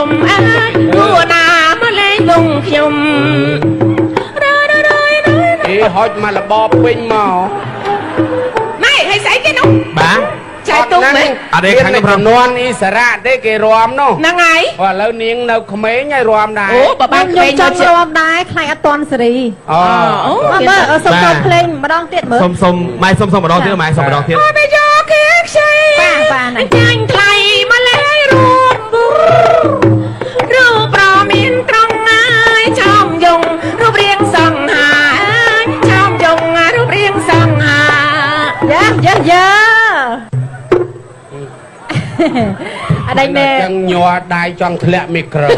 มกูนามาเลยลงขยมហុចមកលបពេញមកម៉ែឲ្យស្អីគេនោះបាទចែកទុកមែនអត់ទេខាងនេះប្រនន់អ៊ីសារ៉ាទេគេរំនោះហ្នឹងហើយឥឡូវនាងនៅក្មេងហើយរំដែរអូបើបានក្មេងចង់រំដែរខ្លាចអត់តន់សេរីអូមើលសុំចូលភ្លេងម្ដងទៀតមើលសុំម៉ែសុំម្ដងទៀតម៉ែសុំម្ដងទៀតបើយកគេខ្ចីបាទណាចាញ់ថ្លៃមកលេរួមរូបប្រមានត្រង់ណាយចោមយងរូបរាងសង្ហាចោមយងរូបរាងសង្ហាយ៉ាអត់ដេញមែនចឹងញ័រដៃចង់ធ្លាក់មីក្រូ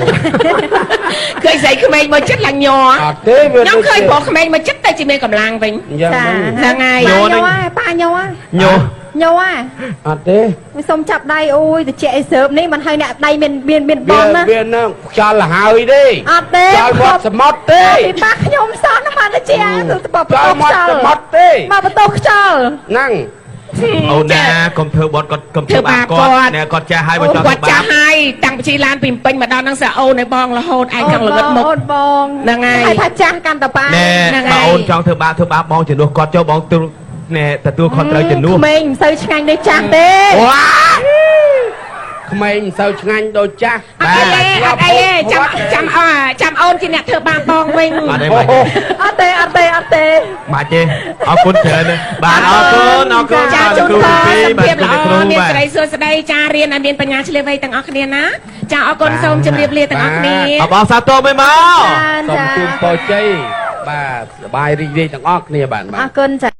ឃើញស្អីក្មេងមកចិត្តឡើងញ័រអត់ទេវាខ្ញុំឃើញបងក្មេងមកចិត្តតែជាមានកម្លាំងវិញហ្នឹងហើយញ័រប៉ាញ័រញ័រអត់ទេវាសុំចាប់ដៃអូយតិចអីសើបនេះមិនឲ្យអ្នកដៃមានបងណាវានឹងខ្យល់ហើយទេអត់ទេខ្យល់មាត់សមុទ្រទេពីប៉ាខ្ញុំសោះណាបានតិចទៅបបតខ្យល់សមុទ្រទេមកបតខ្យល់ហ្នឹងអូនណាកុំធ្វើបត់កុំធ្វើបាបគាត់ណែគាត់ចាស់ហើយបើចង់គាត់ចាស់ហើយតាំងពីឡានពីពេញមកដល់នឹងសាអូនឲ្យបងរហូតឯងចង់ល្ងឹតមុខអូនបងហ្នឹងហើយថាចាស់កាន់តប៉ាណែបើអូនចង់ធ្វើបាបបងជំនួសគាត់ចូលបងណែទទួលខុសត្រូវជំនួសក្មេងមិនសូវឆ្ងាញ់ដូចចាស់ទេវ៉ាក្មេងមិនសូវឆ្ងាញ់ដូចចាស់អត់ទេចាំអូនជាអ្នកធ្វើបាបបងវិញអត់ទេអត់ទេបាទទេអរគុណច្រើនណាស់បាទអរគុណចាជូនពរភាពល្អមានសេរីសួស្តីចារៀនឲ្យមានបញ្ញាឆ្លៀវវៃទាំងអស់គ្នាណាចាអរគុណសូមជម្រាបលាទាំងអស់គ្នាអបអរសាទរមិនមកសូមជូនពរជ័យបាទសប្បាយរីករាយទាំងអស់គ្នាបាទអរគុណចា